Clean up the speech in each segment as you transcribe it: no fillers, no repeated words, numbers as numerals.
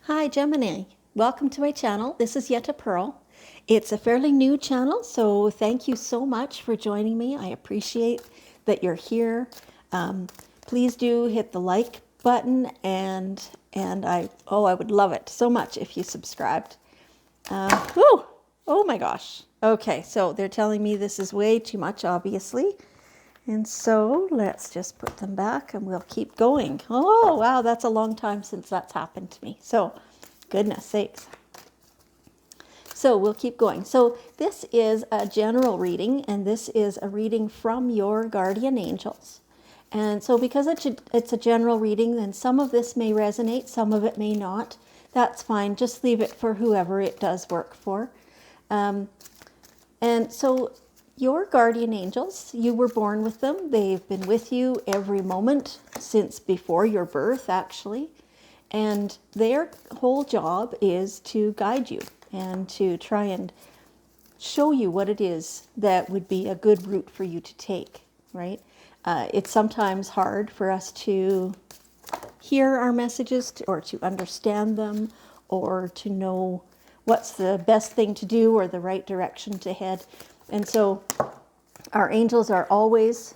Hi Gemini, welcome to my channel. This is Yetta Pearl. It's a fairly new channel, so thank you so much for joining me. I appreciate that you're here. Please do hit the like button and I would love it so much if you subscribed. Whew, oh my gosh. Okay, so they're telling me this is way too much, obviously. And so let's just put them back and we'll keep going. Oh, wow, that's a long time since that's happened to me. So, goodness sakes. So we'll keep going. So this is a general reading, and this is a reading from your guardian angels. And so because it's a general reading, then some of this may resonate, some of it may not. That's fine. Just leave it for whoever it does work for. And so your guardian angels, you were born with them. They've been with you every moment since before your birth, actually. And their whole job is to guide you and to try and show you what it is that would be a good route for you to take, right? It's sometimes hard for us to hear our messages or to understand them or to know what's the best thing to do or the right direction to head. And so our angels are always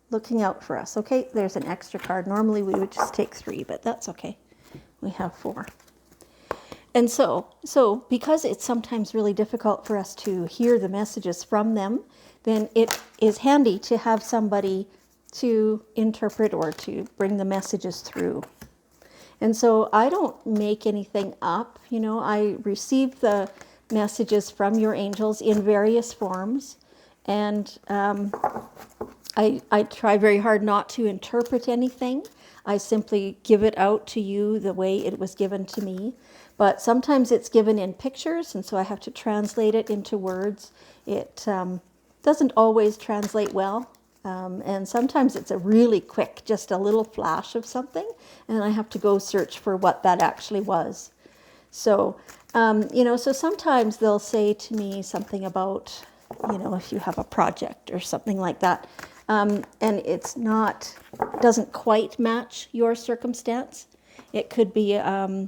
looking out for us. Okay, there's an extra card. Normally we would just take 3, but that's okay. We have 4. And so because it's sometimes really difficult for us to hear the messages from them, then it is handy to have somebody to interpret or to bring the messages through. And so I don't make anything up. You know, I receive the messages from your angels in various forms, and I try very hard not to interpret anything. I simply give it out to you the way it was given to me. But sometimes it's given in pictures, and so I have to translate it into words. It doesn't always translate well. And sometimes it's a really quick, just a little flash of something, and I have to go search for what that actually was. So, so sometimes they'll say to me something about, if you have a project or something like that, and it's doesn't quite match your circumstance. It could be, a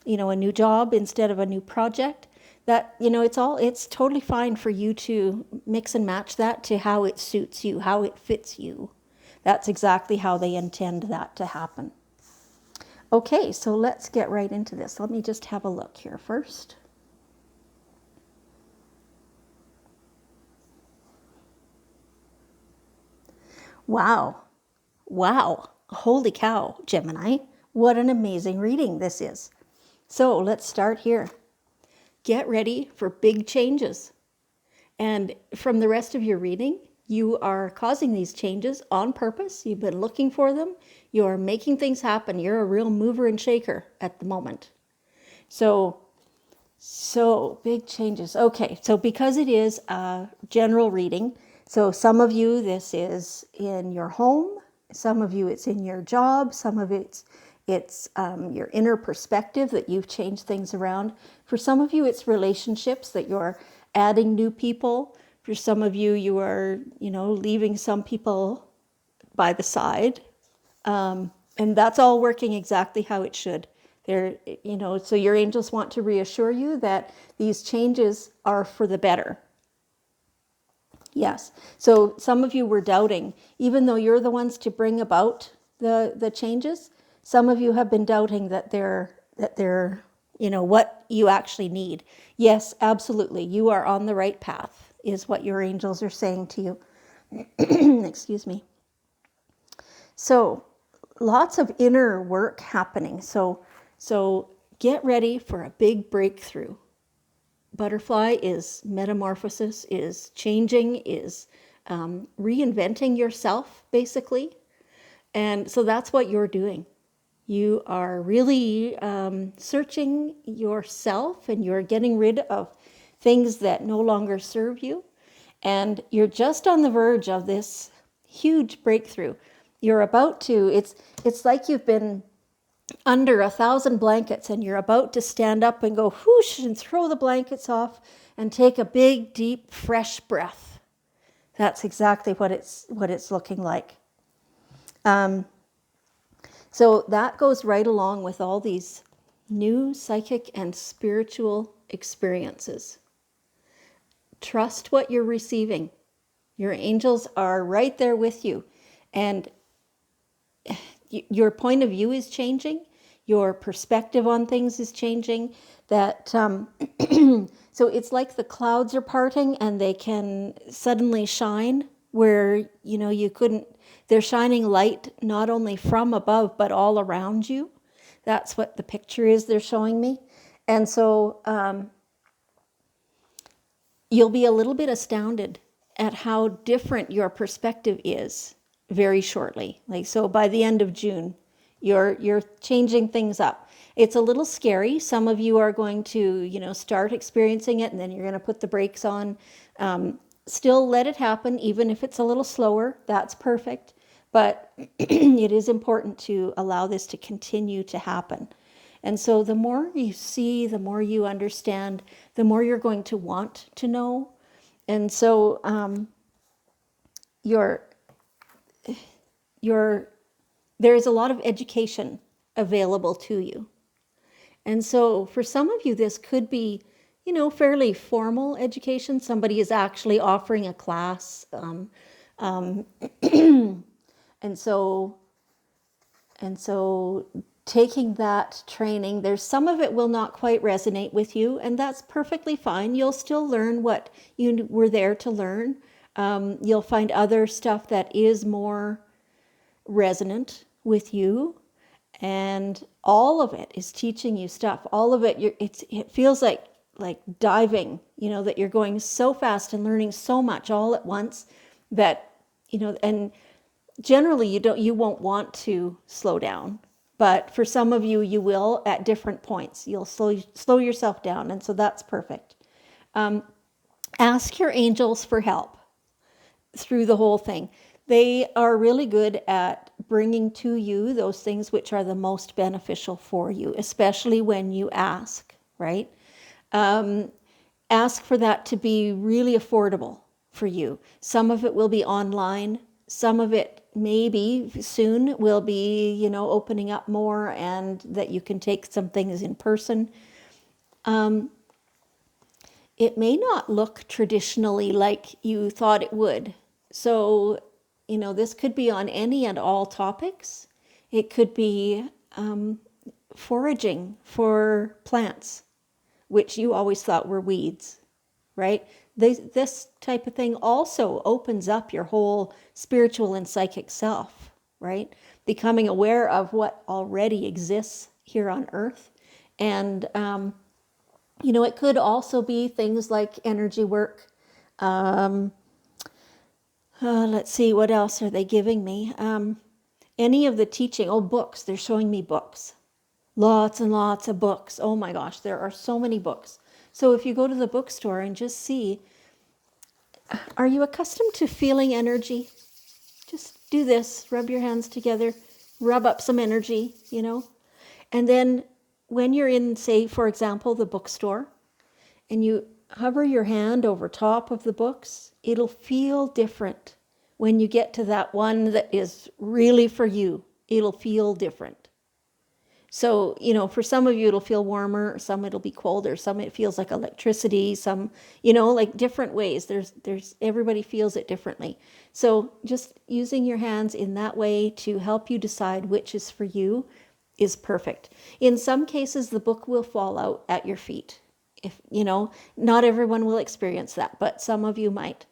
new job instead of a new project. That, it's totally fine for you to mix and match that to how it suits you, how it fits you. That's exactly how they intend that to happen. Okay, so let's get right into this. Let me just have a look here first. Wow. Holy cow, Gemini. What an amazing reading this is. So let's start here. Get ready for big changes. And from the rest of your reading, you are causing these changes on purpose. You've been looking for them. You're making things happen. You're a real mover and shaker at the moment. So big changes. Okay, so because it is a general reading, so some of you, this is in your home. Some of you, it's in your job. Some of it's your inner perspective that you've changed things around. For some of you, it's relationships that you're adding new people. For some of you, you are, leaving some people by the side. And that's all working exactly how it should. So your angels want to reassure you that these changes are for the better. Yes. So some of you were doubting, even though you're the ones to bring about the changes. Some of you have been doubting that they're what you actually need. Yes, absolutely. You are on the right path, is what your angels are saying to you. Excuse me. So lots of inner work happening. So get ready for a big breakthrough. Butterfly is metamorphosis, is changing, is reinventing yourself, basically. And so that's what you're doing. You are really searching yourself, and you're getting rid of things that no longer serve you. And you're just on the verge of this huge breakthrough. You're about to, it's like you've been under 1,000 blankets and you're about to stand up and go whoosh and throw the blankets off and take a big, deep, fresh breath. That's exactly what it's looking like. So that goes right along with all these new psychic and spiritual experiences. Trust what you're receiving. Your angels are right there with you. And your point of view is changing. Your perspective on things is changing. That so it's like the clouds are parting and they can suddenly shine where you couldn't. They're shining light not only from above but all around you. That's what the picture is they're showing me. And so you'll be a little bit astounded at how different your perspective is very shortly. Like, so by the end of June, you're changing things up. It's a little scary. Some of you are going to, start experiencing it, and then you're going to put the brakes on. Still let it happen, even if it's a little slower. That's perfect. But it is important to allow this to continue to happen. And so the more you see, the more you understand, the more you're going to want to know. And so there's a lot of education available to you. And so for some of you, this could be, fairly formal education. Somebody is actually offering a class. And so taking that training, there's some of it will not quite resonate with you, and that's perfectly fine. You'll still learn what you were there to learn. You'll find other stuff that is more resonant with you, and all of it is teaching you stuff. All of it, it feels like diving, that you're going so fast and learning so much all at once that, and generally you won't want to slow down, but for some of you, you will at different points. You'll slow yourself down, and so that's perfect. Ask your angels for help through the whole thing. They are really good at bringing to you those things which are the most beneficial for you, especially when you ask, right? Ask for that to be really affordable for you. Some of it will be online. Some of it maybe soon will be, opening up more, and that you can take some things in person. It may not look traditionally like you thought it would. So, this could be on any and all topics. It could be foraging for plants, which you always thought were weeds, right? This type of thing also opens up your whole spiritual and psychic self, right? Becoming aware of what already exists here on Earth. And, it could also be things like energy work. Let's see, what else are they giving me? Any of the teaching, books, they're showing me books. Lots and lots of books. Oh my gosh, there are so many books. So if you go to the bookstore and just see, are you accustomed to feeling energy? Just do this, rub your hands together, rub up some energy, And then when you're in, say, for example, the bookstore, and you hover your hand over top of the books, it'll feel different. When you get to that one that is really for you, it'll feel different. So, for some of you, it'll feel warmer, some it'll be colder, some it feels like electricity, some, like different ways. There's everybody feels it differently. So just using your hands in that way to help you decide which is for you is perfect. In some cases, the book will fall out at your feet. If, not everyone will experience that, but some of you might.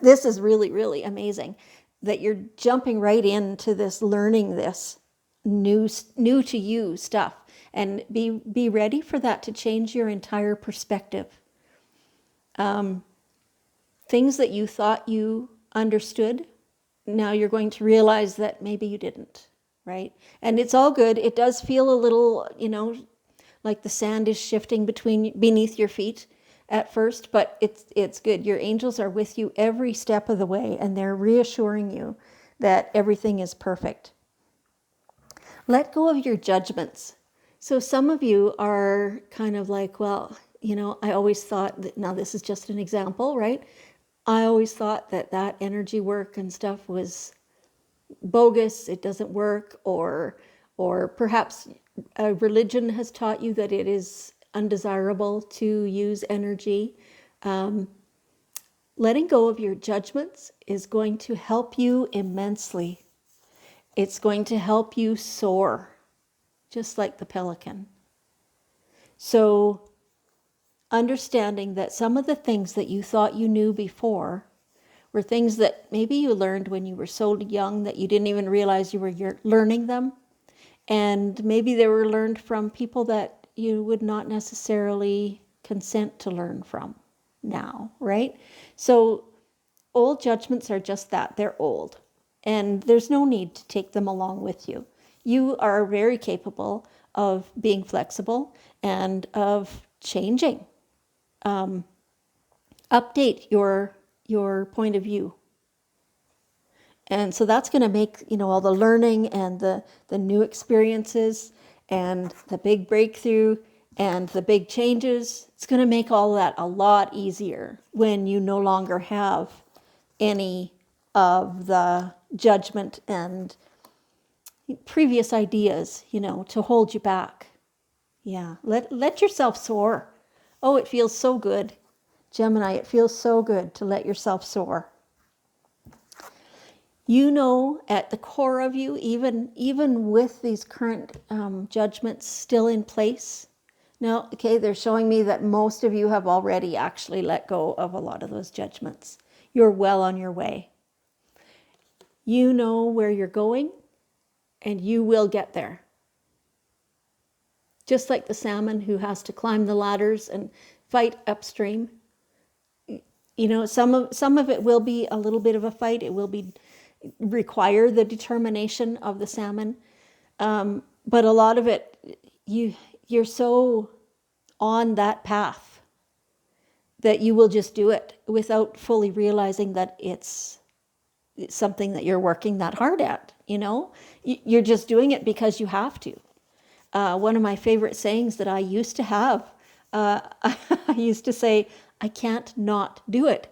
This is really, really amazing that you're jumping right into this, learning this new to you stuff, and be ready for that to change your entire perspective. Things that you thought you understood, now you're going to realize that maybe you didn't, right? And it's all good. It does feel a little, like the sand is shifting beneath your feet at first, but it's good. Your angels are with you every step of the way, and they're reassuring you that everything is perfect. Let go of your judgments. So some of you are kind of like, well, I always thought that, now this is just an example, right? I always thought that energy work and stuff was bogus, it doesn't work, or perhaps a religion has taught you that it is undesirable to use energy. Letting go of your judgments is going to help you immensely. It's going to help you soar, just like the pelican. So, understanding that some of the things that you thought you knew before were things that maybe you learned when you were so young that you didn't even realize you were learning them. And maybe they were learned from people that you would not necessarily consent to learn from now, right? So old judgments are just that, they're old. And there's no need to take them along with you. You are very capable of being flexible and of changing. Update your point of view. And so that's going to make, all the learning and the new experiences and the big breakthrough and the big changes, it's going to make all that a lot easier when you no longer have any of the judgment and previous ideas, to hold you back. Yeah, let yourself soar. Oh, it feels so good. Gemini, it feels so good to let yourself soar. At the core of you, even with these current judgments still in place. Now, okay, they're showing me that most of you have already actually let go of a lot of those judgments. You're well on your way. You know where you're going, and you will get there. Just like the salmon who has to climb the ladders and fight upstream. Some of it will be a little bit of a fight. It will require the determination of the salmon, but a lot of it, you're so on that path that you will just do it without fully realizing that it's something that you're working that hard at. You're just doing it because you have to. One of my favorite sayings that I used to have, I used to say, I can't not do it.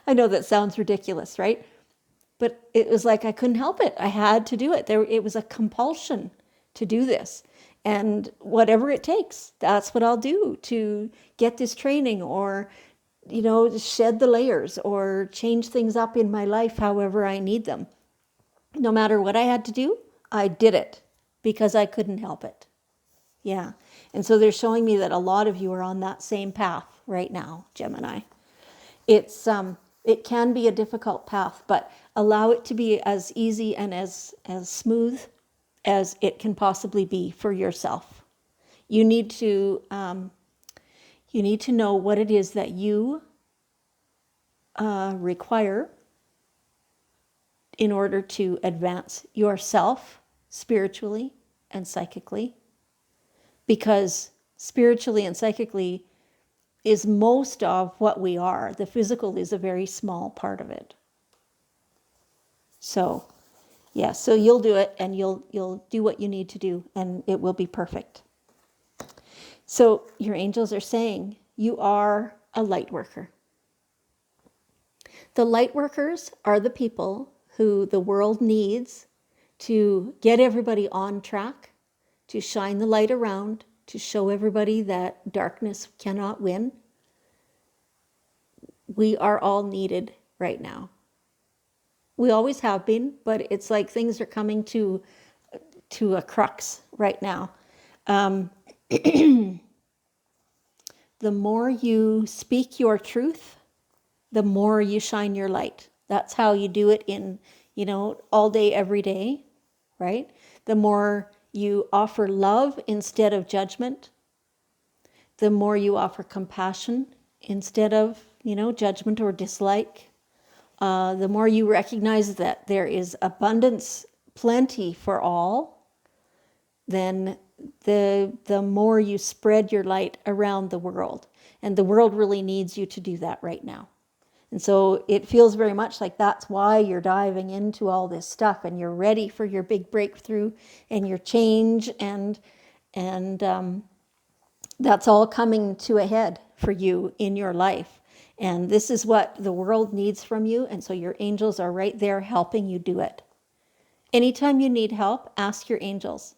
I know that sounds ridiculous, right? But it was like I couldn't help it. I had to do it. It was a compulsion to do this. And whatever it takes, that's what I'll do to get this training or, shed the layers or change things up in my life however I need them. No matter what I had to do, I did it because I couldn't help it. Yeah. And so they're showing me that a lot of you are on that same path right now, Gemini. It can be a difficult path, but allow it to be as easy and as smooth as it can possibly be for yourself. You need to know what it is that you require in order to advance yourself spiritually and psychically, because spiritually and psychically is most of what we are. The physical is a very small part of it. So, yeah, so you'll do it and you'll do what you need to do and it will be perfect. So your angels are saying you are a light worker. The light workers are the people who the world needs to get everybody on track, to shine the light around, to show everybody that darkness cannot win. We are all needed right now. We always have been, but it's like things are coming to a crux right now. The more you speak your truth, the more you shine your light. That's how you do it in, all day, every day, right? The more you offer love instead of judgment, the more you offer compassion instead of, judgment or dislike. The more you recognize that there is abundance, plenty for all, then the more you spread your light around the world. And the world really needs you to do that right now. And so it feels very much like that's why you're diving into all this stuff and you're ready for your big breakthrough and your change and that's all coming to a head for you in your life. And this is what the world needs from you. And so your angels are right there helping you do it. Anytime you need help, ask your angels.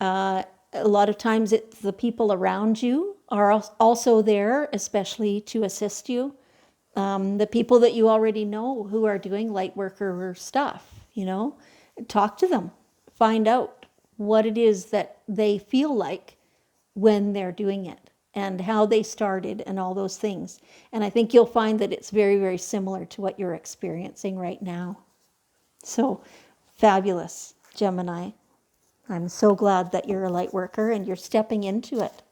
A lot of times the people around you are also there, especially to assist you. The people that you already know who are doing light worker stuff, talk to them. Find out what it is that they feel like when they're doing it and how they started and all those things. And I think you'll find that it's very, very similar to what you're experiencing right now. So fabulous, Gemini. I'm so glad that you're a light worker and you're stepping into it.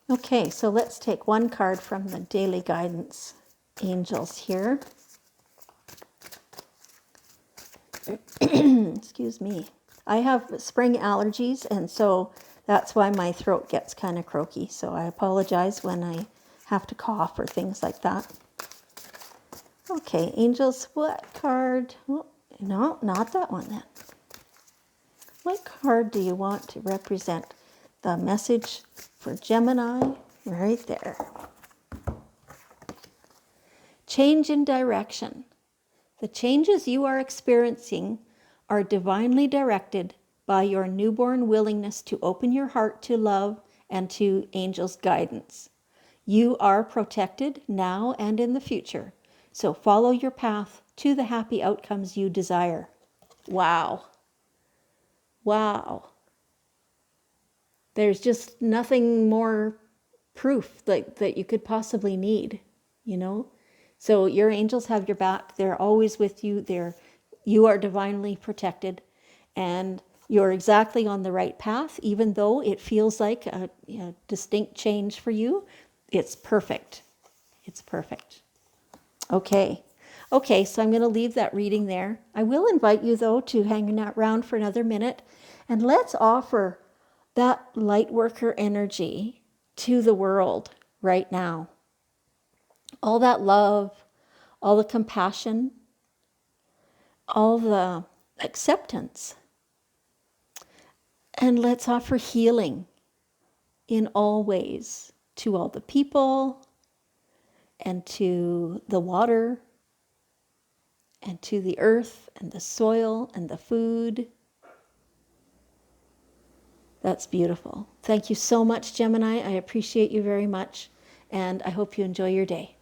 Okay, so let's take one card from the daily guidance angels here. Excuse me. I have spring allergies, and so that's why my throat gets kind of croaky. So I apologize when I have to cough or things like that. Okay, angels, what card? Oh, no, not that one then. What card do you want to represent the message for Gemini? Right there. Change in direction. The changes you are experiencing are divinely directed by your newborn willingness to open your heart to love and to angels' guidance. You are protected now and in the future, so follow your path to the happy outcomes you desire. Wow. Wow. There's just nothing more proof that you could possibly need, So your angels have your back. They're always with you. You are divinely protected, and you're exactly on the right path, even though it feels like a distinct change for you. It's perfect. It's perfect. Okay, so I'm going to leave that reading there. I will invite you, though, to hang around for another minute, and let's offer that light worker energy to the world right now. All that love, all the compassion, all the acceptance. And let's offer healing in all ways to all the people and to the water and to the earth and the soil and the food. That's beautiful. Thank you so much, Gemini. I appreciate you very much, and I hope you enjoy your day.